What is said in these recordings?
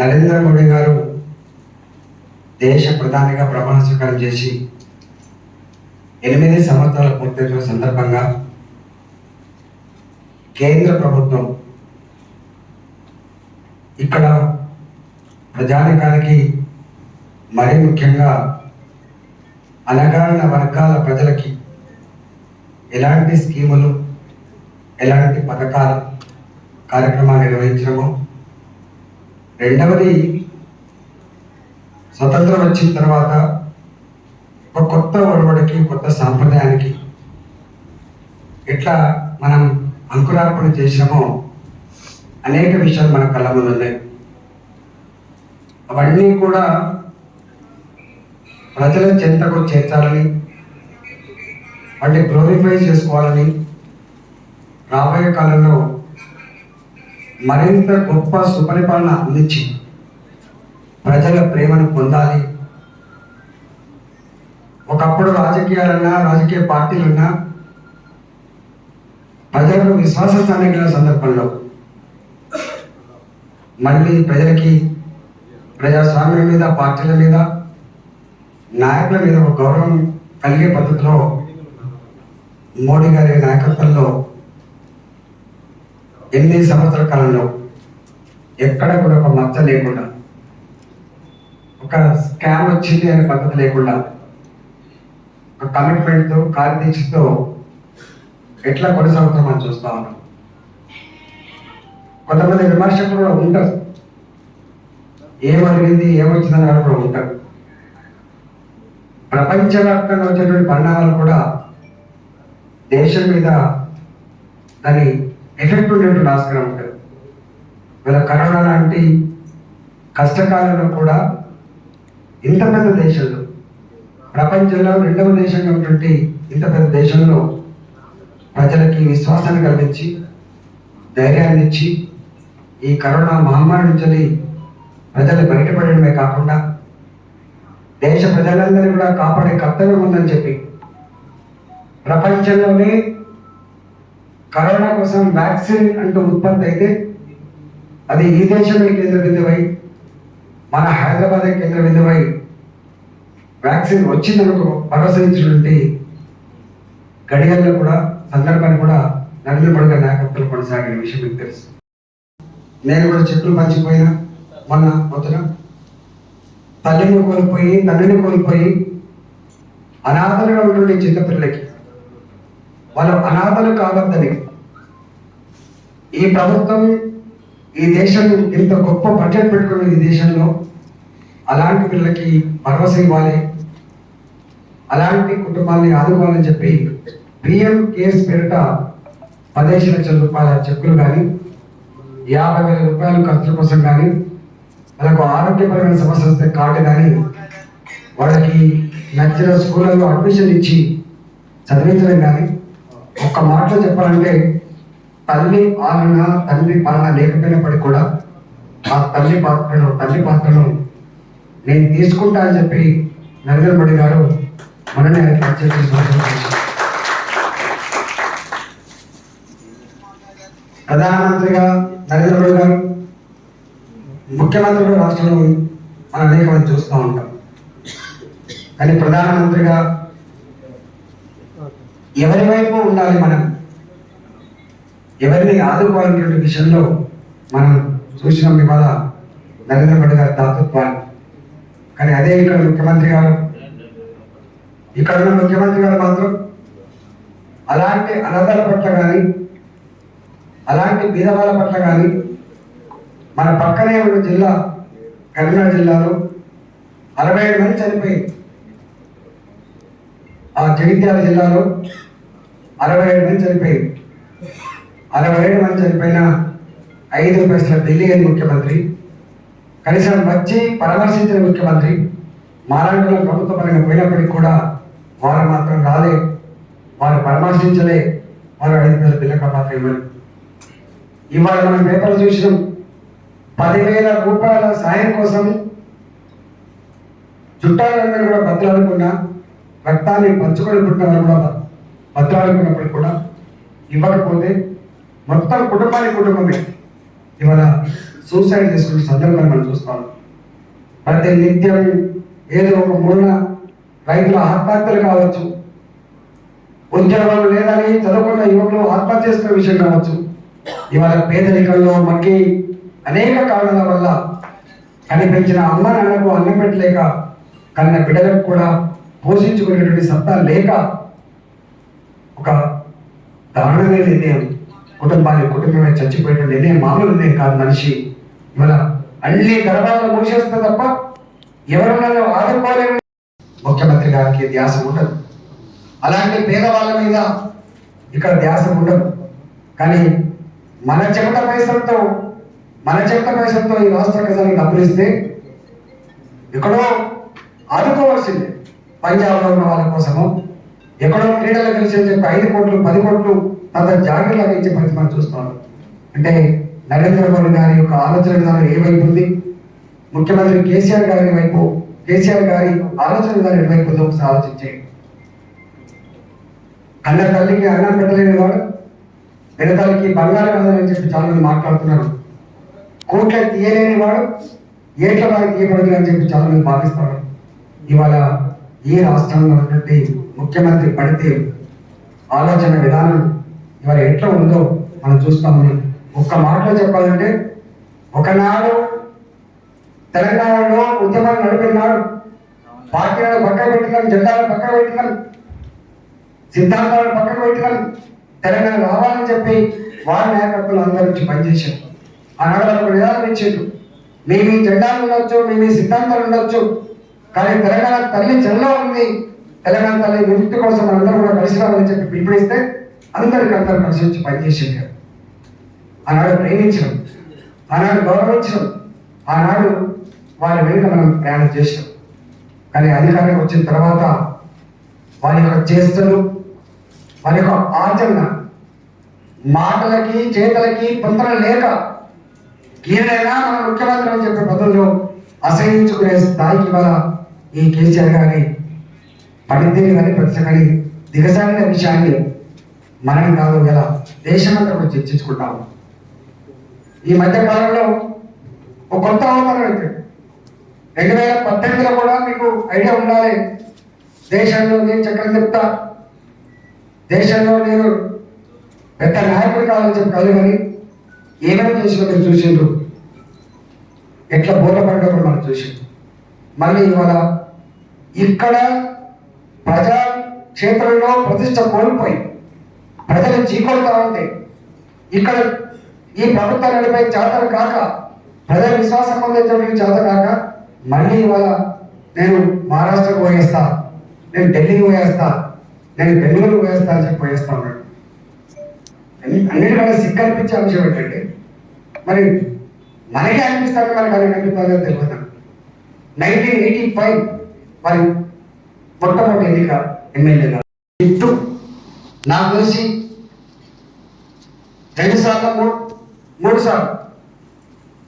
నరేంద్ర మోడీ గారు దేశ ప్రధానిగా ప్రమాణ స్వీకారం చేసి 8 సంవత్సరాల పూర్తయిన సందర్భంగా కేంద్ర ప్రభుత్వం ఇక్కడ ప్రజానికానికి మరీ ముఖ్యంగా అణగారిన వర్గాల ప్రజలకి ఎలాంటి స్కీములు, ఎలాంటి పథకాలు, కార్యక్రమాలు నిర్వహించడము. రెండవది, స్వతంత్రం వచ్చిన తర్వాత ఒక కొత్త ఒరవడికి, కొత్త సాంప్రదాయానికి ఎట్లా మనం అంకురార్పణ చేసినామో అనేక విషయాలు మన కళ్ళ ముందు ఉన్నాయి. అవన్నీ కూడా ప్రజల చెంతకు చేర్చాలని, వాటిని గ్లోరిఫై చేసుకోవాలని, రాబోయే కాలంలో మరింత గొప్ప సుపరిపాలన అందించి ప్రజల ప్రేమను పొందాలి. ఒకప్పుడు రాజకీయాలన్నా, రాజకీయ పార్టీలన్నా ప్రజలకు విశ్వాసాన్ని కలిగిన సందర్భంలో మళ్ళీ ప్రజలకి ప్రజాస్వామ్యం మీద, పార్టీల మీద, నాయకుల మీద ఒక గౌరవం కలిగే పద్ధతిలో మోడీ గారి నాయకత్వంలో 8 సంవత్సరాల కాలంలో ఎక్కడ కూడా ఒక మచ్చ లేకుండా, ఒక స్కామ్ వచ్చింది అనే పద్ధతి లేకుండా, ఒక కమిట్మెంట్తో, కార్యదీక్షతో ఎట్లా కొనసాగుతామని చూస్తా ఉన్నాం. కొంతమంది విమర్శకులు కూడా ఉంటారు, ఏమడిగింది, ఏమొచ్చిందని వాళ్ళు కూడా ఉంటారు. ప్రపంచవ్యాప్తంగా వచ్చేటువంటి పరిణామాలు కూడా దేశం మీద దాని ఎఫెక్ట్ ఉండేటువంటి ఆస్కారం ఉంటుంది. వీళ్ళ కరోనా లాంటి కష్టకాలంలో కూడా ఇంత పెద్ద దేశంలో, ప్రపంచంలో 2వ దేశంగా ఉన్నటువంటి ఇంత పెద్ద దేశంలో ప్రజలకి విశ్వాసాన్ని కలిగించి, ధైర్యాన్ని ఇచ్చి, ఈ కరోనా మహమ్మారి నుంచి ప్రజలు బయటపడడమే కాకుండా దేశ ప్రజలందరినీ కూడా కాపాడే కర్తవ్యం ఉందని చెప్పి ప్రపంచంలోనే కరోనా కోసం వ్యాక్సిన్ అంటూ ఉత్పత్తి అయితే అది ఈ దేశమే కేంద్ర బిందువై, మన హైదరాబాద్ కేంద్ర బిందువై వ్యాక్సిన్ వచ్చిందనుకో భరోసించినటువంటి గడియల్లో కూడా, సందర్భాన్ని కూడా నరేంద్ర మోడీ గారి నాయకత్వంలో కొనసాగిన విషయం మీకు తెలుసు. నేను కూడా చెట్లు పంచిపోయినా మొన్న పొద్దున తల్లిని కోల్పోయి, తండ్రిని కోల్పోయి అనాథలుగా ఉన్నటువంటి చిన్నపిల్లలకి వాళ్ళు అనాథలు కావద్దని ఈ ప్రభుత్వం, ఈ దేశం ఇంత గొప్ప బడ్జెట్ పెట్టుకున్న ఈ దేశంలో అలాంటి పిల్లలకి భరోసా ఇవ్వాలి, అలాంటి కుటుంబాన్ని ఆదుకోవాలని చెప్పి పిఎం కేర్స్ పేరిట 15 లక్షల రూపాయల చెక్కులు కానీ, 50,000 రూపాయల ఖర్చుల కోసం కానీ, వాళ్ళకు ఆరోగ్యపరమైన సమస్యలు వస్తే కార్డు కానీ, వాళ్ళకి నచ్చిన స్కూళ్ళలో అడ్మిషన్ ఇచ్చి చదివించడం కానీ, ఒక్క మాటలో చెప్పాలంటే తల్లి ఆలన, తండ్రి పాలన లేకపోయినప్పటికీ కూడా ఆ తల్లి పాత్రను నేను తీసుకుంటా అని చెప్పి నరేంద్ర మోడీ గారు మననే ప్రధానమంత్రిగా నరేంద్ర మోడీ గారు, ముఖ్యమంత్రులు రాష్ట్రంలో మనం అనేక మంది చూస్తూ ఉంటాం. కానీ ప్రధానమంత్రిగా ఎవరి వైపు ఉండాలి, మనం ఎవరిని ఆదుకోవాలనేటువంటి విషయంలో మనం చూసినాం ఇవాళ నరేంద్ర మోడీ గారి దాతృత్వాన్ని. కానీ అదే ఇక్కడ ఉన్న ముఖ్యమంత్రి గారు మాత్రం అలాంటి అనాథల పట్ల కానీ, అలాంటి బీదవాళ్ళ పట్ల కానీ, మన పక్కనే ఉన్న జిల్లా కరీంనగర్ జిల్లాలో 67 మంది చనిపోయింది. ఆ జగిత్యాల జిల్లాలో 67 మంది చనిపోయింది. 67 మంది చనిపోయిన 5 పైసల ఢిల్లీ అని ముఖ్యమంత్రి, కనీసం వచ్చి పరామర్శించిన ముఖ్యమంత్రి, మాలాంటి ప్రభుత్వ పరంగా పోయినప్పటికీ కూడా వారు మాత్రం రాలే, వారు పరామర్శించలే, వారు 5 పైసల బిల్లక మాత్రం ఇవ్వలేదు. ఇవాళ మనం పేపర్లు చూసినాం, 10,000 రూపాయల సాయం కోసం చుట్టాలందరూ కూడా బతలాడుకున్నా, రక్తాన్ని పంచుకొని పుట్టిన వాళ్ళు కూడా బతలాడుకున్నప్పుడు కూడా ఇవ్వకపోతే మొత్తం కుటుంబమే ఇవాళ సూసైడ్ చేసుకునే సందర్భాన్ని మనం చూస్తాం. ప్రతి నిత్యం ఏదో ఒక మూలన రైతుల ఆత్మహత్యలు కావచ్చు, ఉద్యోగం లేదని చదువుకున్న యువకులు ఆత్మహత్య చేసుకునే విషయం కావచ్చు, ఇవాళ పేదరికంలో మగ్గి అనేక కారణాల వల్ల కనిపించిన అమ్మ నాన్నకు అన్నం పెట్టలేక కన్న బిడ్డలకు కూడా పోషించుకునేటువంటి సత్తా లేక ఒక దారుణమైన నిర్ణయం, కుటుంబమే చచ్చిపోయేటువంటి నిర్ణయం మామూలు నిర్ణయం కాదు. మనిషి ఇవాళ అన్ని గర్భాలను మూసేస్తే తప్ప ఎవరున్నారో ఆదుకోలేని ముఖ్యమంత్రి గారికి ధ్యాస ఉండదు. అలాంటి పేదవాళ్ళ మీద ఇక్కడ ధ్యాస ఉండదు. కానీ మన చెమట పైసలతో ఈ రాష్ట్ర ప్రజలకు డబ్బులు ఇస్తే ఎక్కడో ఆదుకోవాల్సిందే. పంజాబ్లో ఉన్న వాళ్ళ కోసము ఎక్కడో క్రీడలు కలిసి చెప్పి 5 కోట్లు 10 కోట్లు అంత జాగ్రత్తగా ఇచ్చే పరిస్థితి మనం చూస్తున్నాం. అంటే నరేంద్ర మోడీ గారి యొక్క ఆలోచన విధానం ఏ వైపు ఉంది, ముఖ్యమంత్రి కేసీఆర్ గారి ఆలోచన విధానం ఏ వైపు ఉందో ఒకసారి ఆలోచించేయండి. కన్న తల్లికి అన్నం పెట్టలేని వాడు పెద్దతల్లికి బంగారు కాదని చెప్పి చాలా మంది మాట్లాడుతున్నారు. కోట్ల తీయలేని వాడు ఏట్ల వారికి తీయబడదు అని చెప్పి చాలా మంది భావిస్తారు. ఇవాళ ఈ రాష్ట్రంలో ఉన్నటువంటి ముఖ్యమంత్రి పడితే ఆలోచన విధానం ఇవాళ ఎట్లా ఉందో మనం చూస్తాము. ఒక్క మాటలో చెప్పాలంటే, ఒకనాడు తెలంగాణలో ఉద్యమాలు నడిపినాడు, పార్టీలను పక్కన పెట్టినాం, జెండాలను పక్కన పెట్టినాం, సిద్ధాంతాలను పక్కన పెట్టినాం, తెలంగాణ రావాలని చెప్పి వారి నాయకత్వం అందరి నుంచి పనిచేశారు. ఆనాడు వాళ్ళకు నిరాదరణ ఇచ్చారు. మేము ఈ జెండాలు ఉండొచ్చు, మేము ఈ సిద్ధాంతాలు ఉండొచ్చు, కానీ తెలంగాణ తల్లి చెల్లో ఉంది, తెలంగాణ తల్లి విముక్తి కోసం అందరూ కూడా కలిసి రావాలని చెప్పి పిలుపునిస్తే అందరికీ కలిసి వచ్చి పనిచేసారు. ఆనాడు ప్రేమించడం, ఆనాడు గౌరవించడం, ఆనాడు వారి వెనుక మనం ప్రయాణం చేసాం. కానీ అధికారం వచ్చిన తర్వాత వారి యొక్క చేష్టలు, వారి యొక్క ఆచరణ, మాటలకి చేతలకి పొంతన లేక ఏదైనా మన ముఖ్యమంత్రి అని చెప్పే పద్ధతిలో అసహించుకునే స్థాయికి ఇవాళ ఈ కేసీఆర్ గారి పడితేనే కానీ ప్రతిష్ట కానీ దిగజారిన విషయాన్ని మనం కాదు కదా దేశమంతా కూడా చర్చించుకుంటాము. ఈ మధ్య కాలంలో ఒక కొత్త అవతారం అయితే 2018లో కూడా మీకు ఐడియా ఉండాలి. దేశంలో నేను చక్రం చెప్తా, దేశంలో నేను పెద్ద నాయకుడు కావాలని చెప్పి కాదు, కానీ ఏమేమి చేసినా మీరు చూసిండ్రు, ఎట్లా బోధపడ్డా కూడా మనం చూసిండ్రు. మళ్ళీ ఇవాళ ఇక్కడ ప్రజా క్షేత్రంలో ప్రతిష్ట కోల్పోయి ప్రజలు చీకొడతా ఉంటే, ఇక్కడ ఈ ప్రభుత్వం నడిపే చేతన కాక, ప్రజల విశ్వాసం పొందేటువంటి చేత కాక, మళ్ళీ ఇవాళ నేను మహారాష్ట్రకు పోయేస్తా, నేను ఢిల్లీకి పోయేస్తా, నేను బెంగళూరు పోయేస్తా అని చెప్పి పోయేస్తా ఉన్నాడు. అన్నిటికన్నా సిగ్గు అనిపించే అంశం ఏంటంటే, మరి మనకే అనిపిస్తాను, మనకి అది అనిపిస్తుందో తెలియదు. 1985 మరి మొట్టమొదటి ఎన్నిక ఎమ్మెల్యేగా ఇటు నాకు తెలిసి 2 సార్లు 3 సార్లు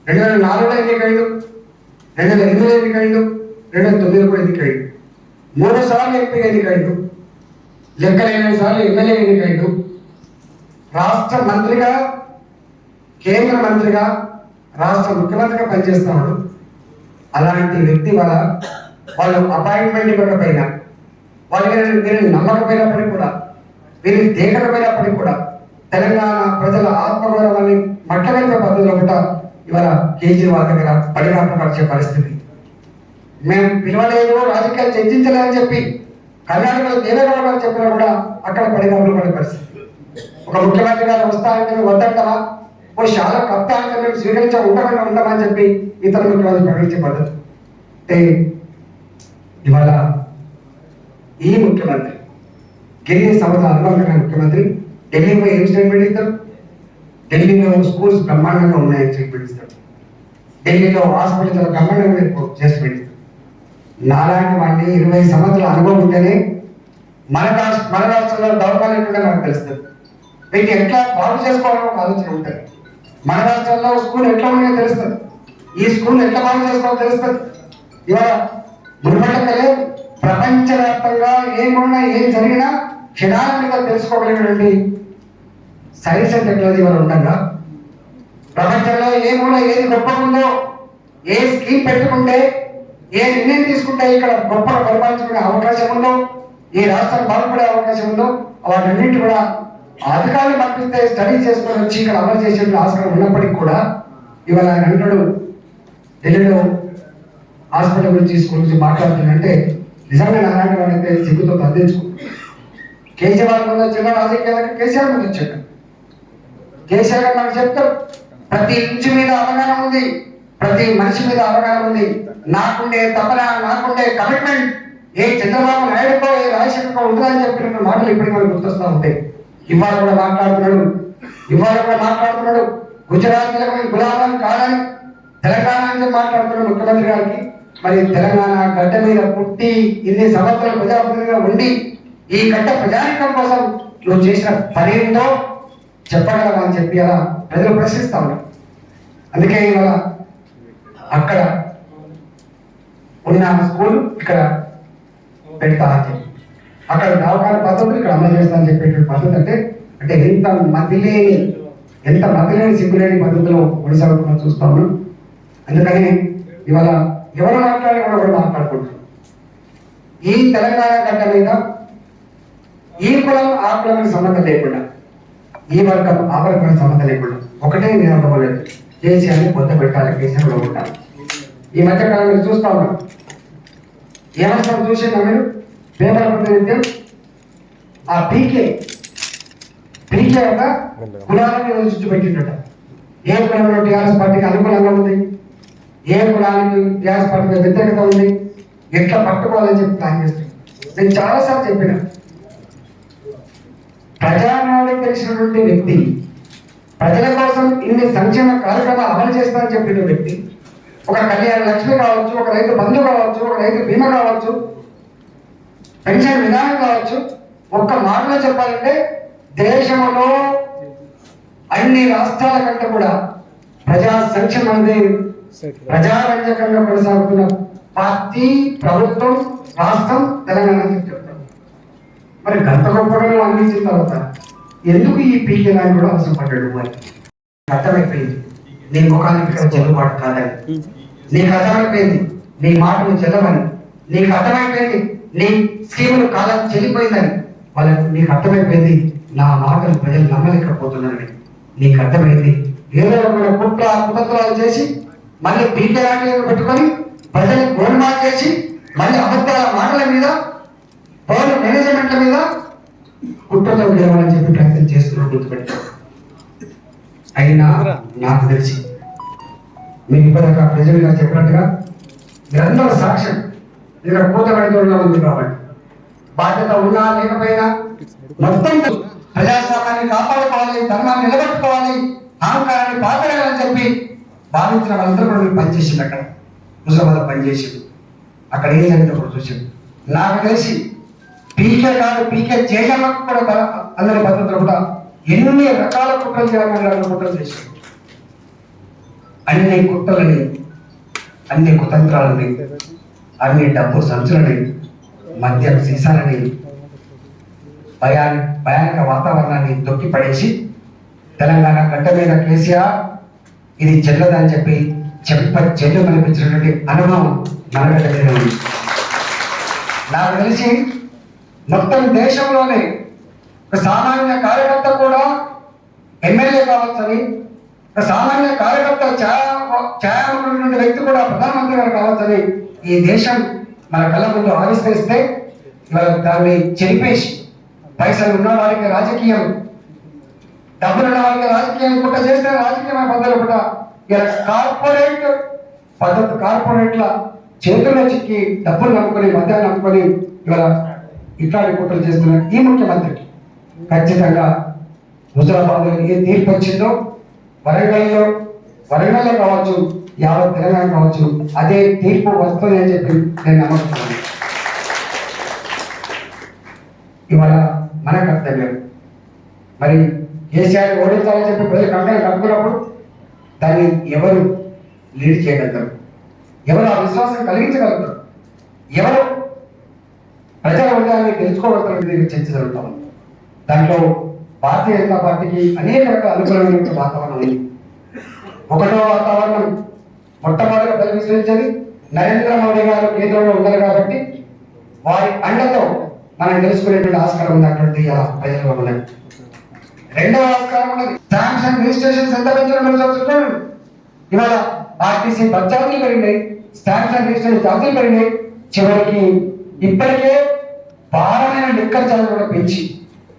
2004లో ఎన్నికైండు, 2008లో ఎన్నికైండు, 2009లో కూడా ఎన్నికైండు, 3 సార్లు ఎంపీ ఎన్నికైండు, లెక్కలేని సార్లు ఎమ్మెల్యే ఎన్నికైండు, రాష్ట్ర మంత్రిగా, కేంద్ర మంత్రిగా, రాష్ట్ర ముఖ్యమంత్రిగా పనిచేస్తున్నాడు. అలాంటి వ్యక్తి వాళ్ళు అపాయింట్మెంట్ ఇవ్వకపోయినా, వాళ్ళకి వీరిని నమ్మకపోయినప్పటికీ కూడా, వీరిని దేకకపోయినప్పటికీ కూడా తెలంగాణ ప్రజల ఆత్మగౌరవాన్ని మట్టగలిపే పద్ధతిలో కూడా ఇవాళ కేజ్రీవాల్ దగ్గర పడిగాపరిచే పరిస్థితి. మేము పిలవలేదు, రాజకీయాలు చర్చించలేదని చెప్పి కర్ణాటకలో దేవేగౌడ గారు చెప్పినా కూడా అక్కడ పడిగాపులు పడే పరిస్థితి. ఒక ముఖ్యమంత్రి గారు వస్తారంటే మేము వద్దంటామా, ఓ శాల కప్తా అంటే మేము స్వీకరించా ఉంటామని చెప్పి ఇతర ముఖ్యమంత్రి ప్రకటించే పద్ధతి. అంటే ఇవాళ ఈ ముఖ్యమంత్రి గిరిజన సంవత్సరాల అనుభవం ముఖ్యమంత్రి ఢిల్లీలో ఏం స్టేట్మెంట్ ఇస్తారు? ఢిల్లీలో స్కూల్స్ బ్రహ్మాండంగా ఉన్నాయని స్టేట్మెంట్ ఇస్తారు, ఢిల్లీలో హాస్పిటల్ చాలా బ్రహ్మాండంగా స్టేట్మెంట్ ఇస్తారు. నాలాంటి వాడిని 20 సంవత్సరాల అనుభవం ఉంటేనే మన రాష్ట్రంలో దౌర్బల్యం కూడా నాకు తెలుస్తుంది. వీటిని ఎట్లా బాగు చేసుకోవాలో ఒక ఆలోచన ఉంటుంది. మన రాష్ట్రంలో స్కూల్ ఎట్లా ఉన్నాయో తెలుస్తుంది, ఈ స్కూల్ ఎట్లా బాగు చేసుకోవాలో తెలుస్తుంది. ఇవాళ మునుపటికలే ప్రపంచవ్యాప్తంగా ఏమున్నా ఏం జరిగినా క్షణాల మీద తెలుసుకోగలిగినటువంటి సైన్స్ అండ్ టెక్నాలజీ వల్ల ఉండగా ప్రపంచంలో ఏ మూల ఏది గొప్పగా ఉందో, ఏ స్కీమ్ పెట్టుకుంటే, ఏ నిర్ణయం తీసుకుంటే ఇక్కడ గొప్పగా పరిపాలించుకునే అవకాశం ఉందో, ఈ రాష్ట్రం బాగుపడే అవకాశం ఉందో వాటన్నింటి కూడా అధికారులు పంపిస్తే స్టడీ చేసుకొని వచ్చి ఇక్కడ అమలు చేసే ఆస్కారం ఉన్నప్పటికీ కూడా ఇవాళ ఆయన అంటాడు ఢిల్లీలో హాస్పిటల్ గురించి స్కూల్ గురించి మాట్లాడుతుందంటే నిజంగా అలాంటి వాళ్ళైతే సిగ్గుతో తగ్గించుకుంటారు. కేసీఆర్ ముందు వచ్చిన రాజకీయాలకు కేసీఆర్ ముందు వచ్చాడు. కేసీఆర్ గారు నాకు చెప్తారు, ప్రతి ఇంచు మీద అవగాహన ఉంది, ప్రతి మనిషి మీద అవగాహన ఉంది, నాకుండే తపన, నాకుండే కమిట్మెంట్ ఏ చంద్రబాబు నాయుడుకో ఏ రాజశేఖర్కో ఉంటుందని చెప్పిన మాటలు ఇప్పటికీ మనకు గుర్తొస్తూ ఉంటాయి. ఇవాళ కూడా మాట్లాడుతున్నాడు గుజరాత్ గులాబం కాదని తెలంగాణ అని మాట్లాడుతున్నాడు ముఖ్యమంత్రి గారికి. మరి తెలంగాణ గడ్డ మీద పుట్టి ఇన్ని సంవత్సరాలు ప్రజాప్రతినిధిగా ఉండి ఈ గడ్డ ప్రజానికం కోసం నువ్వు చేసిన పని ఏంటో చెప్పగలవా అని చెప్పి అలా ప్రజలు ప్రశ్నిస్తా ఉన్నారు. అందుకే ఇవాళ అక్కడ ఉన్న స్కూల్ ఇక్కడ పెడతా అని చెప్పి అక్కడ దవాఖాన పద్ధతులు ఇక్కడ అమలు చేస్తా అని చెప్పేటువంటి పద్ధతి అంటే ఎంత మతిలేని సిగ్గులేని పద్ధతిలో కొనసాగుతున్నా చూస్తా ఉన్నాం. అందుకని ఇవాళ ఎవరు మాట్లాడి కూడా మాట్లాడుకుంటున్నారు. ఈ తెలంగాణ గడ్డ మీద ఈ కులం ఆ కులమైన సంబంధం లేకుండా, ఈ వర్గం ఆ వర్గమైన సంబంధం లేకుండా ఒకటే నిరంతరం కేసీఆర్ని పొద్దు పెట్టాలి, కేసీఆర్ కూడా ఉంటారు. ఈ మధ్య కాలం మీరు చూస్తా ఉన్నాం, ఏమవసరం చూసిందా మీరు పేపర్ ప్రతినిత్యం ఆ పీకే ఒక కులాన్ని చుట్టూ పెట్టిండట. ఏ కులంలో టీఆర్ఎస్ పార్టీకి అనుకూలంగా ఉంది, ఏ కులానికి టీఆర్ఎస్ పార్టీ వ్యతిరేకత ఉంది, ఎట్లా పట్టుకోవాలని చెప్పి ప్లాన్ చేస్తుంది. నేను చాలాసార్లు చెప్పిన, ప్రజానాడికి తెలిసినటువంటి వ్యక్తి, ప్రజల కోసం ఇన్ని సంక్షేమ కార్యక్రమాలు అమలు చేస్తారని చెప్పిన వ్యక్తి, ఒక కళ్యాణ లక్ష్మి కావచ్చు, ఒక రైతు బంధు కావచ్చు, ఒక రైతు బీమా కావచ్చు, పెన్షన్ విధానం కావచ్చు, ఒక్క మాటలో చెప్పాలంటే దేశంలో అన్ని రాష్ట్రాల కంటే కూడా ప్రజా సంక్షేమం అనేది ప్రజారంజకంగా కొనసాగుతున్న పార్టీ, ప్రభుత్వం, రాష్ట్రం తెలంగాణ అని చెప్తారు. మరి గంట గొప్పగా అందించిన తర్వాత ఎందుకు ఈ పీకే నాయకుడు కూడా అవసరం పడ్డాడు? మరి అర్థమైపోయింది నీ ముఖానికి ఇక్కడ చెల్లుబాటు కాదని, నీకు అర్థమైపోయింది నీ మాటలు చెల్లవని, నీకు అర్థమైపోయింది నీ స్కీములు కాలం చెల్లిపోయిందని, వాళ్ళకు నీకు అర్థమైపోయింది నా మాటలు ప్రజలు నమ్మలేకపోతున్నారని నీకు అర్థమైంది. ఏదో రకమైన కుట్రాలు చేసి మళ్ళీ పీకే నాయకులను పెట్టుకొని ప్రజల్ని గోల్మాల్ చేసి మళ్ళీ అబద్ధాల మాటల మీద, పౌర మేనేజ్మెంట్ల మీద కుట్రతో గెలవాలని చెప్పి ప్రయత్నం చేస్తున్నారు. గుర్తుపెట్టారు. అయినా నాకు తెలిసి మీకు ఇప్పటిదాకా ప్రజలుగా చెప్పినట్టుగా మీరందరూ సాక్ష్యం, ఇక్కడ కూతబడితోడుగా ఉంది కాబట్టి బాధ్యత ఉన్నా లేకపోయినా మొత్తం ప్రజాస్వామ్యాన్ని కాపాడుకోవాలి, ధర్మాన్ని నిలబెట్టుకోవాలి, అహంకారాన్ని పాతరేయాలని చెప్పి భావించిన వాళ్ళందరూ కూడా మీరు పనిచేసింది. అక్కడ హుజరాబాద్ పనిచేసింది. అక్కడ ఏం జరిగిందో కూడా చూసింది. నాకు తెలిసి పీకే కాదు, పీకే చేయడానికి కూడా అందరి భద్రతలు కూడా ఎన్ని రకాల కుట్రలు చేయాలని కుట్రలు చేశారు. అన్ని కుట్రలని, అన్ని కుతంత్రాలని, అన్ని డబ్బు సంచులని, మద్యం సీసాలని, భయానక వాతావరణాన్ని తొక్కి పడేసి తెలంగాణ గడ్డ మీద కేసీఆర్ ఇది చెల్లదని చెప్పి చెల్లు కనిపించినటువంటి అనుభవం మన గడ్డ మీద ఉంది. నాకు తెలిసి మొత్తం దేశంలోనే ఒక సామాన్య కార్యకర్త కూడా ఎమ్మెల్యే కావచ్చని, ఒక సామాన్య కార్యకర్త ఛాయామున్నటువంటి వ్యక్తి కూడా ప్రధానమంత్రి గారు కావచ్చని ఈ దేశం మన కళ్ళ ముందు ఆవిష్కరిస్తే దాన్ని చెరిపేసి పైసలు ఉన్న వారికి రాజకీయం, డబ్బులున్న వారికి రాజకీయం కుట్ట చేస్తే రాజకీయ పద్ధతులు కూడా ఇలా కార్పొరేట్ పద్ధతి, కార్పొరేట్ల చేతుల్లో చిక్కి డబ్బులు నమ్ముకొని, మద్యాన్ని నమ్ముకొని ఇవాళ ఇట్లాంటి కుట్రలు చేస్తున్న ఈ ముఖ్యమంత్రికి ఖచ్చితంగా హుజరాబాద్లో ఏ తీర్పు వచ్చిందో వరంగల్లో కావచ్చు, యావత్ తెలంగాణ కావచ్చు, అదే తీర్పు వస్తుంది అని చెప్పి నేను నమ్ముతున్నాను. ఇవాళ మన కర్తవ్యం మరి కేసీఆర్ ఓడించాలని చెప్పి ప్రజలు కంపెనీ కట్టుకున్నప్పుడు దాన్ని ఎవరు లీడ్ చేయగలుగుతారు, ఎవరు ఆ విశ్వాసం కలిగించగలుగుతారు, ఎవరు ప్రజల హృదయాన్ని తెలుసుకోగలుగుతారు చర్చ జరుగుతాం. దాంట్లో భారతీయ జనతా పార్టీకి అనేక రకాల అనుకూలమైనటువంటి వాతావరణం ఉంది. ఒకటో వాతావరణం మొట్టమొదటిగా పరిశీలించేది నరేంద్ర మోడీ గారు కేంద్రంలో ఉన్నారు కాబట్టి వారి అండతో మనం తెలుసుకునేటువంటి ఆస్కారం ఉన్నటువంటి ప్రజల్లో ఉన్నది. రెండవ ఆస్కారం ఉన్నది శాంక్షన్ రిజిస్ట్రేషన్స్ ఎంత పెంచడం. ఇవాళ ఆర్టీసీ బస్ ఛార్జీలు పెరిగినాయి, శాంక్షన్ రిజిస్ట్రేషన్ ఛార్జీలు పెరిగినాయి. చివరికి ఇప్పటికే భారమైన లిక్కర్ ఛార్జీలు కూడా పెంచి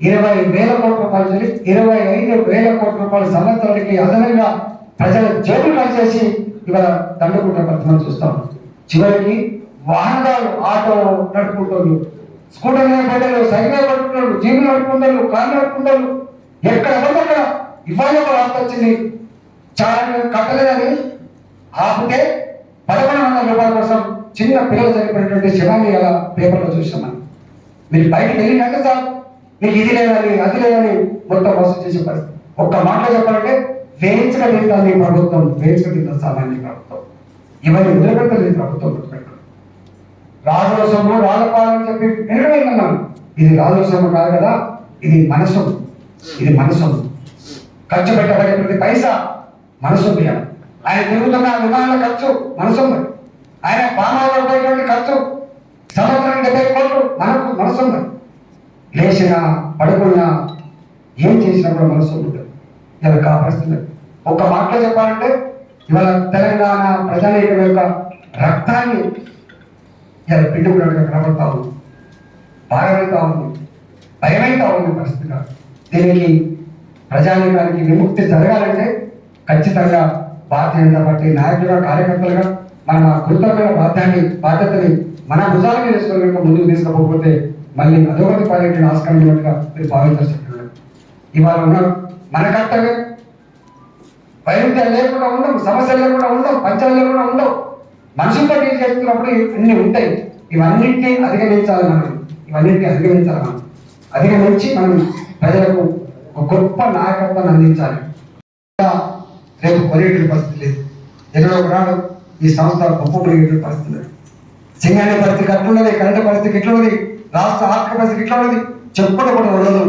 20,000 కోట్ల రూపాయలు 25,000 కోట్ల రూపాయల సంవత్సరానికి అదనంగా ప్రజల జేబులు కలిసేసి ఇవాళ దండుకుంటున్న పరిస్థితులు చూస్తాం. చివరికి వాహనాలు ఆటో నడుపుకుంటారు, స్కూటర్ పడ్డారు, సైకిల్ పడుకుంటారు, జీబులు నడుపుకుంటారు, కార్లు నడుపుకుంటారు. ఎక్కడ పడితే అక్కడ ఇవాళ ఒక వార్త వచ్చింది, చాలా కట్టలేదని ఆపితే 1,100 రూపాయల కోసం చిన్న పిల్లలు చనిపోయినటువంటి శవాన్ని అలా పేపర్లో చూసాం మనం. మీరు బయటకు వెళ్ళినాక సార్ మీకు ఇది లేదని అది లేదని మొత్తం మోసం చేసే పరిస్థితి. ఒక్క మాటలో చెప్పాలంటే వేయించక తింటాను ఈ ప్రభుత్వం, వేయించక తింటాను సామాన్య ప్రభుత్వం. ఇవన్నీ వదిలిపెట్టలేదు ప్రభుత్వం. రాజుల సొమ్ము రాజపాలని చెప్పి వినడం. ఇది రాజుల సొమ్ము కాదు కదా, ఇది మనసు, ఇది మనసు. ఖర్చు పెట్టబడే ప్రతి పైసా మనసు. ఆయన తిరుగుతున్న విమానాల ఖర్చు మనసు. ఆయన పామాలో పోయేటువంటి ఖర్చు సంవత్సరానికి 70 కోట్లు మనకు మనసు. లేచినా పడుకున్నా ఏం చేసినా కూడా మనసు ఉంటుంది. ఇలా కాపాడుతుంది. ఒక్క మాటలో చెప్పాలంటే ఇవాళ తెలంగాణ ప్రజానీకం యొక్క రక్తాన్ని ఇలా పిండుకున్నట్టుగా కనబడతా ఉంది, భారమైతా ఉంది, భయమైతా ఉంది పరిస్థితిగా. దీనికి ప్రజానీకానికి విముక్తి జరగాలంటే ఖచ్చితంగా భారతీయ జనతా పార్టీ నాయకులుగా కార్యకర్తలుగా మనం ఆ గురుతరమైన బాధ్యతని మన భుజాల మీద వేసుకొని ముందుకు తీసుకుపోతే మళ్ళీ అధోగతి పాలన ఆస్కారం ఉన్నట్టుగా మీరు భావించాల్సి. ఇవాళ ఉన్న మన కర్తవ్యం వైరుధ్యాలు లేకుండా ఉండవు, సమస్యలు లేకుండా ఉండవు, పంచాలు లేకుండా ఉండవు. మనుషులతో డీల్ చేస్తున్నప్పుడు అన్ని ఉంటాయి. ఇవన్నింటినీ అధిగమించాలి మనం. అధిగమించి మనం ప్రజలకు ఒక గొప్ప నాయకత్వాన్ని అందించాలి. రేపు కొనేటువంటి పరిస్థితి లేదు. ఎన్నో ఒకనాడు ఈ సంస్థ గొప్ప కొనేటువంటి పరిస్థితి లేదు. సింగాని పరిస్థితి అట్లున్నది, కరెంటు పరిస్థితి ఇట్లున్నది, రాష్ట్ర ఆర్థిక పరిస్థితి ఇట్లా ఉన్నది, చెప్పుకుంటూ కూడా ఉండదు.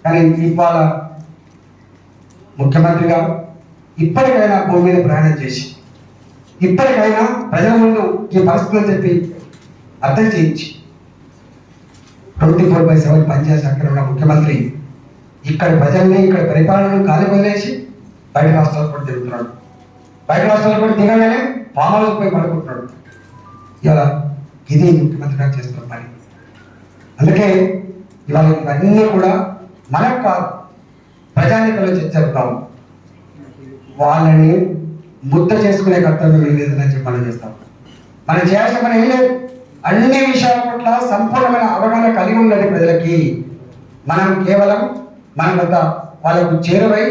కానీ ఇవాళ ముఖ్యమంత్రిగా ఇప్పటికైనా భూమి మీద ప్రయాణం చేసి ఇప్పటికైనా ప్రజల ముందు ఈ పరిస్థితులు చెప్పి అర్థం చేయించి 24/7 పనిచేసి అక్కడ ఉన్న ముఖ్యమంత్రి ఇక్కడ ప్రజల్ని ఇక్కడ పరిపాలనను గాలి వదిలేసి బయట రాష్ట్రాలు కూడా తిరుగుతున్నాడు. బయట రాష్ట్రాలు కూడా దిగగానే ఫామ్ హౌస్ పోయి పడుకుంటున్నాడు. ఇలా ఇది ముఖ్యమంత్రిగా చేస్తున్న పని. అందుకే ఇవాళ ఇవన్నీ కూడా మనకు కాదు, ప్రజానికలో చర్చలుతాము. వాళ్ళని ముద్ద చేసుకునే కర్తవ్యం ఏం లేదని చెప్పి మనం చేస్తాం. మనం చేయాల్సిన పని ఏం లేదు. అన్ని విషయాల పట్ల సంపూర్ణమైన అవగాహన కలిగి ఉన్నది ప్రజలకి. మనం కేవలం మన వద్ద వాళ్ళకు చేరువై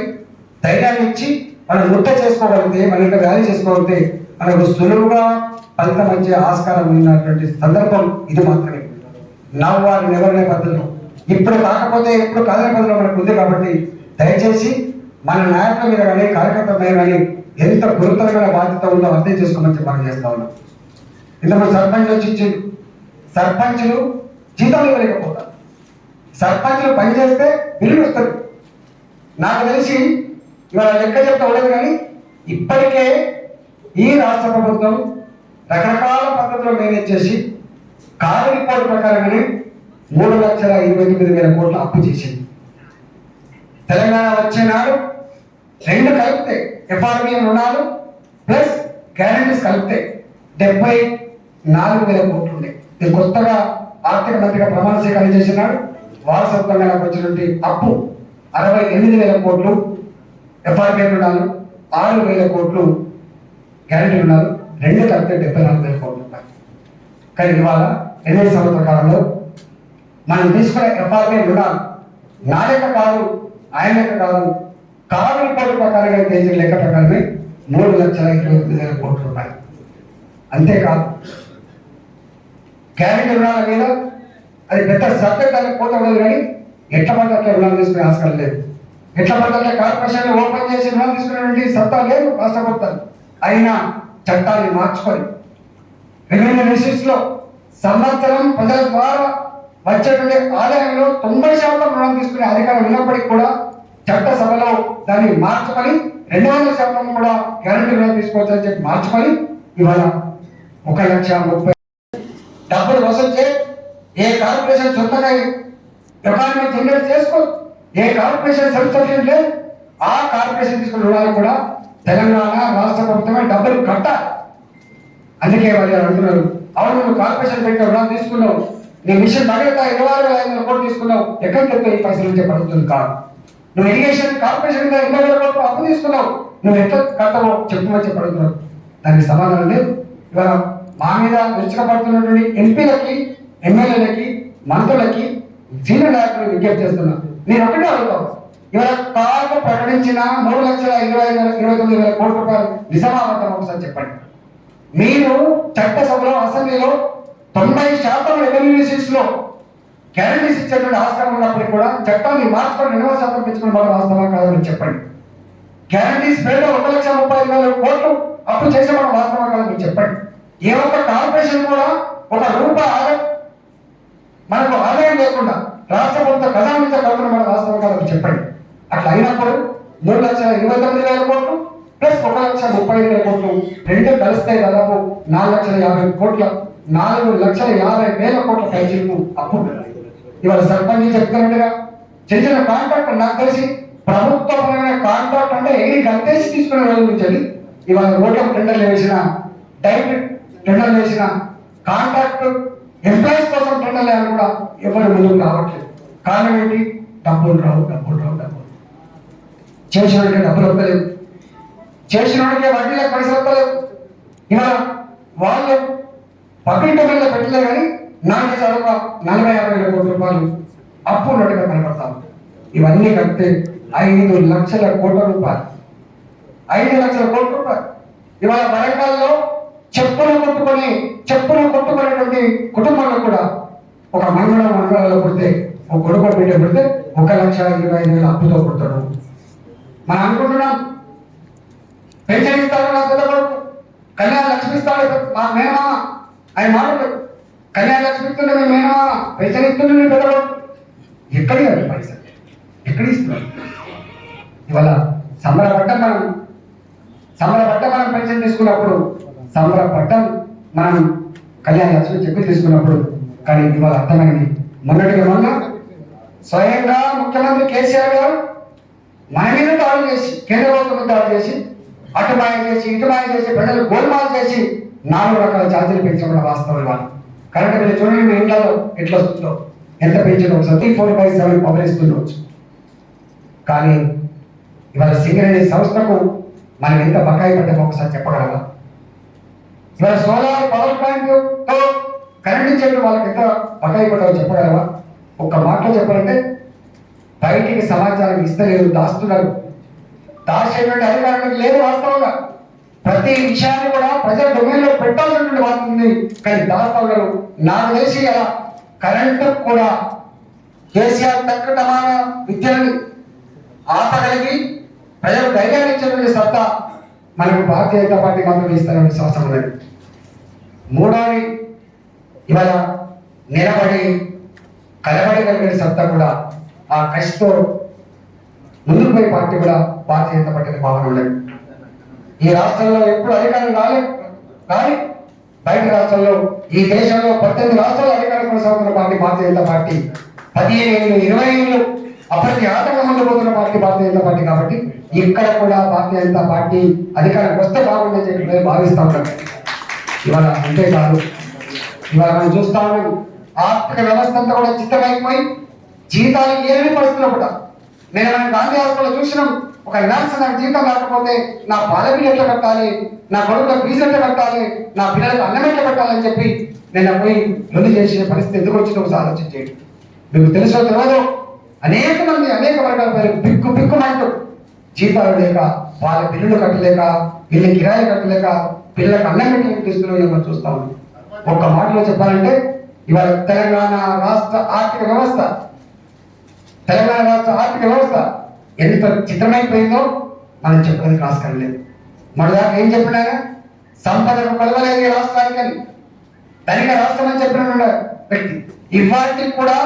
ధైర్యాన్ని ఇచ్చి మనం ముద్ద చేసుకోగలిగితే, మన యొక్క వ్యాలీ చేసుకోగలిగితే మనకు సులువుగా ఫలితం వచ్చే ఆస్కారం ఉన్నటువంటి సందర్భం ఇది మాత్రమే. నవ్ ఆర్ నెవర్ అనే పద్ధతిలో ఇప్పుడు కాకపోతే ఎప్పుడు కాదనే పద్ధతిలో మనకు ఉంది. కాబట్టి దయచేసి మన నాయకుల మీద కానీ కార్యకర్తల మీద కానీ ఎంత గురుతరమైన బాధ్యత ఉందో అర్థం చేసుకోమని చెప్పి మనం చేస్తా ఉన్నాం. ఇంతమంది సర్పంచ్ వచ్చి సర్పంచులు జీతాలు ఇవ్వలేకపోతారు. సర్పంచులు పనిచేస్తే బిల్లులు వస్తుంది. నాకు తెలిసి ఇవాళ లెక్క చెప్తా ఉండదు, కానీ ఇప్పటికే ఈ రాష్ట్ర ప్రభుత్వం రకరకాల పద్ధతుల్లో మేనేజ్ చేసి కారు రిపోర్ట్ ప్రకారంగానే 3,29,000 కోట్ల అప్పు చేసింది. తెలంగాణ వచ్చే నాడు 2 కలిపితే ఎఫ్ఆర్బిఎం రుణాలు ప్లస్ గ్యారంటీస్ కలిపితే 74,000 కోట్లు ఉండే. ఇది కొత్తగా ఆర్థిక మంత్రిగా ప్రమాణ స్వీకారం చేసినాడు. వారసత్వంగా వచ్చినటువంటి అప్పు 68,000 కోట్లు ఎఫ్ఆర్బిఎం రుణాలు, 6,000 కోట్లు గ్యారంటీ రుణాలు, 2 కలిపితే 74,000 కోట్లు ఉంటాయి. కానీ ఇవాళ 8 సంవత్సరాల కాలంలో మనం తీసుకునే ఎఫ్ఆర్బిఎం రుణాలు నా లెక్క కాదు, ఆయన లెక్క కాదు, కారు రిపోర్టు ప్రకారంగా తెచ్చిన లెక్క ప్రకారమే 3,29,000 కోట్ల రూపాయలు. అంతేకాదు గ్యారెంటీ రుణాల మీద అది పెద్ద సబ్జెక్ట్ అని పోతే ఉండదు, కానీ ఎట్ల పడితే అట్లా రుణాలు తీసుకునే ఆస్కారం లేదు. ఎట్ల పడితే అట్లా కార్పొరేషన్ ఓపెన్ చేసి రుణాలు తీసుకునేటువంటి సత్తా లేదు రాష్ట్ర ప్రభుత్వం. అయినా చట్టాన్ని మార్చుకొని రెవెన్యూ రిసీట్స్ లో సంవత్సరం ప్రజల ద్వారా వచ్చేటువంటి ఆదాయంలో 90% రుణం తీసుకునే అధికారం ఉన్నప్పటికీ కూడా చట్టసభలో దాన్ని మార్చుకొని 200% కూడా గ్యారంటీ రుణాలు తీసుకోవచ్చని చెప్పి మార్చుకొని ఇవాళ 1,30,000 డబ్బులు వసూలు చేయి. ఏ కార్పొరేషన్ సొంతంగా ఎకానమీ జనరేట్ చేసుకో, ఏ కార్పొరేషన్ సెల్ఫ్ సఫిషియెంట్ లేదు, ఆ కార్పొరేషన్ తీసుకున్న రుణాలు కూడా తెలంగాణ రాష్ట్ర ప్రభుత్వమే డబ్బులు కట్టాలి. అందుకే వాళ్ళు అంటున్నారు, అవును నువ్వు కార్పొరేషన్ పెట్టిన రుణాలు తీసుకున్నావు, నీ మిషన్ భగీరథ 26,500 కోట్లు తీసుకున్నావు, ఎక్కడికి వెళ్తావు ఈ పైసలు నుంచి పడుతుంది కాదు. నువ్వు ఇరిగేషన్ కార్పొరేషన్ మీద 20,000 కోట్లు అప్పు తీసుకున్నావు, నువ్వు ఎట్లా కట్టవో చెప్పమని చెప్పడుతున్నావు. దానికి సమాధానం లేదు. ఇవాళ మా మీద విరుచుకపడుతున్నటువంటి ఎంపీలకి, ఎమ్మెల్యేలకి, మంత్రులకి, సీనియర్ నాయకులు విజ్ఞప్తి చేస్తున్నా. నేను ఒకటే అడుగుతాను, ఇవాళ కారు ప్రకటించిన 3,29,000 కోట్ల రూపాయలు నిజమాబద్ధం ఒకసారి చెప్పండి. మీరు చట్టసభలో అసెంబ్లీలో 90% రెవెన్యూ సీట్స్ లో గ్యారంటీస్ ఇచ్చేటువంటి ఆస్కారం ఉన్నప్పటికీ కూడా చట్టాన్ని మార్చుకొని 200% పెంచుకుని బాగా వాస్తవా కాదని చెప్పండి. గ్యారంటీస్ పేరులో 1,30,35,000 కోట్లు అప్పు చేసే మనం వాస్తవా కాదని చెప్పండి. ఏ ఒక్క కార్పొరేషన్ కూడా ₹1 మనకు ఆదాయం లేకుండా రాష్ట్ర ప్రభుత్వ ఖజానా నుంచి కడుతున్న మన వాస్తవం కాదని చెప్పండి. అట్లా అయినప్పుడు 3,29,000 కోట్లు ప్లస్ 1,35,000 కోట్లు రెండు కలిస్తాయి దాదాపు 4,50,000 కోట్ల 4,50,000 కోట్ల పైచీలకు అప్పు. ఇవాళ సర్పంచ్ చెప్తున్నట్టుగా చిన్న చిన్న కాంట్రాక్ట్ నాకు తెలిసి ప్రభుత్వపరమైన కాంట్రాక్ట్ అంటే గంటేసి తీసుకునే రోజు నుంచి ఇవాళ రోడ్ల టెండర్లు వేసిన, డైరెక్ట్ టెండర్లు వేసిన, కాంట్రాక్ట్ ఎంప్లాయీస్ కోసం టెండర్లు వేయాలని కూడా ఎవరు ముందుకు రావట్లేదు. కారణం ఏంటి? డబ్బులు రావు. చేసిన వాడికి డబ్బులు వస్తలేవు, చేసిన వాడికి వడ్డీలకు పైసలు వస్తలేవు. ఇవాళ వాళ్ళు పబ్లిక్ డొమైన్లో పెట్టలే కానీ 40,50,000 కోట్ల రూపాయలు అప్పు ఉన్నట్టుగా కనపడతారు. ఇవన్నీ కలిపితే 5,00,000 కోట్ల రూపాయలు. 5,00,000 కోట్ల రూపాయలు. ఇవాళ వరంగల్లో చెప్పులు కొట్టుకునేటువంటి కుటుంబంలో కూడా ఒక మండలాల్లో పుడితే, ఒక కొడుకు బిడ్డ పుడితే 1,25,000 అప్పుతో పుడతాడు. మనం అనుకుంటున్నాం పెన్షన్ ఇస్తాడు నా పెద్ద కొడుకు, కళ్యాణ లక్ష్మి ఇస్తాడు మా మేనమామ, ఆయన మాట్లాడు కళ్యాణ లక్ష్మి ఇస్తుండే మీ మేనమామ, పెన్షన్ ఇస్తుండే మీ పెద్ద కొడుకు. ఎక్కడి పైసలు ఎక్కడ ఇస్తున్నారు? ఇవాళ సంబరపడ్డం మనం పెన్షన్ తీసుకున్నప్పుడు, సంబరపడ్డం మనం కళ్యాణ లక్ష్మి చెప్పి తీసుకున్నప్పుడు. కానీ ఇవాళ అర్థమైంది, మొన్నటిగా మొన్న స్వయంగా ముఖ్యమంత్రి కేసీఆర్ గారు మన మీద దాడులు చేసి, కేంద్ర ప్రభుత్వం దాడులు చేసి, అటు మాయం చేసి ఇటు మాయం చేసి ప్రజలు గోల్మాల్ చేసి 4 రకాల ఛార్జీలు పెంచడం వాస్తవం. ఇవాళ కరెంట్ బిల్లు చూడండి, మీ ఇంట్లో ఎట్లా వస్తుందో, ఎంత పెంచడం ఒకసారి 4/7 పవర్ ఇస్తుండవచ్చు. కానీ ఇవాళ సింగరేణి సంస్థకు మనం ఎంత బకాయి పడ్డామో ఒకసారి చెప్పగలరా? ఇవాళ సోలార్ పవర్ ప్లాంట్ తో కరెంట్ ఇచ్చేట్టు వాళ్ళకి ఎంత బకాయి పడ్డామో చెప్పగలరా? ఒక్క మాటలో చెప్పాలంటే బయటికి సమాచారం ఇస్తలేదు, దాస్తున్నారు. దాచేటువంటి అధికారులకు లేదు. వాస్తవంగా ప్రతి విషయాన్ని కూడా ప్రజల డొమైన్లో పెట్టాల్సినటువంటి వాటి ఉంది, కానీ దాస్తవులు. నాకు తెలిసి అలా కరెంటు కూడా కేసీఆర్ తక్కువ విద్యని ఆపగలిగి ప్రజలు ధైర్యాన్ని ఇచ్చేటువంటి సత్తా మనకు భారతీయ జనతా పార్టీ మాత్రం ఇస్తారనే విశ్వాసం ఉన్నది. మూడవది, ఇవాళ నిలబడి కలబడగలిగిన సత్తా కూడా ఆ కసితో ముందుకు పోయే పార్టీ కూడా భారతీయ జనతా పార్టీ భావన ఉండదు. ఈ రాష్ట్రంలో ఎప్పుడు అధికారం కానీ బయట రాష్ట్రాల్లో, ఈ దేశంలో 18 రాష్ట్రాల్లో అధికారం కొనసాగుతున్న పార్టీ భారతీయ జనతా పార్టీ. 15 ఏళ్ళు 20 ఏళ్ళు అప్పటికి ఆటంకం ముందు పోతున్న పార్టీ భారతీయ జనతా పార్టీ. కాబట్టి ఇక్కడ కూడా భారతీయ జనతా పార్టీ అధికారానికి వస్తే బాగుందని చెప్పి భావిస్తూ ఉంటాం. ఇవాళ అంతేకాదు, ఇవాళ మనం చూస్తా ఉన్నాం ఆర్థిక వ్యవస్థ అంతా కూడా చిత్తమైపోయి జీతాలు ఏమి పరిస్థితుల్లో కూడా. నేను మనం గాంధీ హాస్పిటల్ చూసినాం, ఒక నర్స్ నాకు జీతం రాకపోతే నా పాలబిల్ ఎట్లా కట్టాలి, నా కొడుకుల ఫీజు ఎట్లా కట్టాలి, నా పిల్లలకు అన్నం ఎట్లా పెట్టాలని చెప్పి నేను పోయి లొల్లి చేసే పరిస్థితి ఎందుకు వచ్చిందో ఒకసారి ఆలోచించేది. మీకు తెలుసో తెలియదు, అనేక మంది అనేక వర్గాల పేరు బిక్కుమంటూ జీతాలు లేక, వాళ్ళ బిల్లులు కట్టలేక, ఇల్లు కిరాయి కట్టలేక, పిల్లలకు అన్నం పెట్టలేక తీసుకుని మనం చూస్తా ఉన్నాం. ఒక్క మాటలో చెప్పాలంటే ఇవాళ తెలంగాణ రాష్ట్ర ఆర్థిక వ్యవస్థ ఎంత చిత్రమైపోయిందో మనం చెప్పడానికి ఆస్కారం లేదు. మొదటిదాకా ఏం చెప్పినా సంపదను కొలవలేదు ఈ రాష్ట్రానికి అని, ధనిక రాష్ట్రం అని చెప్పిన వ్యక్తి ఇవాటికి కూడా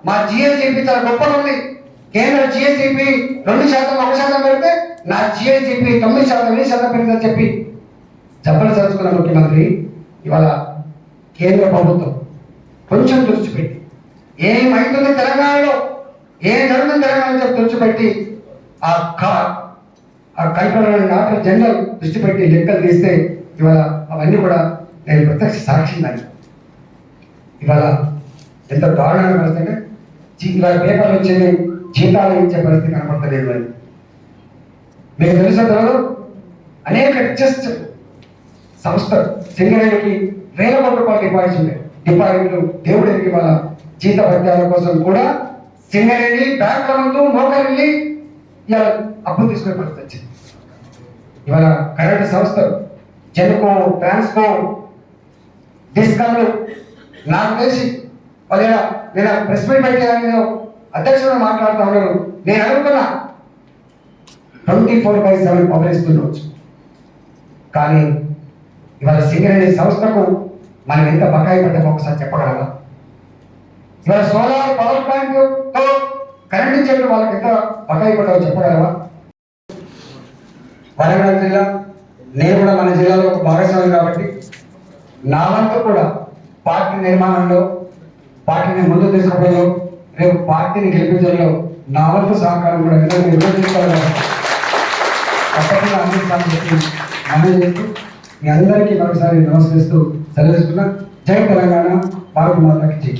మా జిఎస్డిపి చాలా గొప్పగా ఉంది. కేంద్ర జిఎస్డిపి 2% 1% పెడితే నా జిఎస్డిపి 9% 8% పెరిగిందని చెప్పి జబ్బలు చదువుకున్న ముఖ్యమంత్రి ఇవాళ కేంద్ర ప్రభుత్వం కొంచెం దృష్టి పెట్టి ఏమైతుంది తెలంగాణలో, ఏం జరుగుతుంది తెలంగాణలో చెప్పి దృష్టి పెట్టి ఆ కంట్రోలర్ ఆర్డర్ జనరల్ దృష్టి పెట్టి లెక్కలు తీస్తే ఇవాళ అవన్నీ కూడా నేను ప్రత్యక్ష సాక్షి దాన్ని. ఇవాళ ఎంత దారుణమైన పరిస్థితి అంటే ఇవాళ పేపర్లు వచ్చేది జీతాలు ఇచ్చే పరిస్థితి కనపడతలేదు అని మీకు తెలుసు. అనేక రిచెస్ట్ సంస్థ సింగరేణికి వేల కోట్ల రూపాయలు డిపాజిట్లు దేవుడికి వాళ్ళ జీత భత్యాల కోసం కూడా సింగరేణి బ్యాంకుల ముందు మోకరిల్లి ఇలా అప్పులు తీసుకునే పరిస్థితి వచ్చింది. ఇవాళ కరెంటు సంస్థలు జెన్కో, ట్రాన్స్కో, డిస్కామ్లు నాకు తెలిసి నేను ప్రెస్ మీట్ పెట్టాను, అధ్యక్షుడు మాట్లాడుతూ ఉన్నాను. నేను అడుగుతున్నా 24/7 పవర్ ఇస్తుండవచ్చు, కానీ ఇవాళ సింగరేణి సంస్థకు మనం ఎంత బకాయి పడ్డామో ఒకసారి చెప్పగలరా? ఇవాళ సోలార్ పవర్ ప్లాంట్ తో కరెంట్ ఇచ్చేట్టు వాళ్ళకి ఎంత బకాయి పడ్డామో చెప్పగలరా? వరంగల్ జిల్లా, నేను కూడా మన జిల్లాలో ఒక భాగస్వామి కాబట్టి నా వంతు కూడా పార్టీ నిర్మాణంలో, పార్టీని ముందు తీసుకుపోయో, రేపు పార్టీని గెలిపించడంలో నా వంతు సహకారం కూడా నిర్వహించుకోవాలి. తప్పకుండా అందిస్తానని చెప్పి మనవి చేస్తూ మీ అందరికీ మరొకసారి నమస్కరిస్తూ సెలవు తీసుకున్నా. జై తెలంగాణ, భారత మాతకి జై.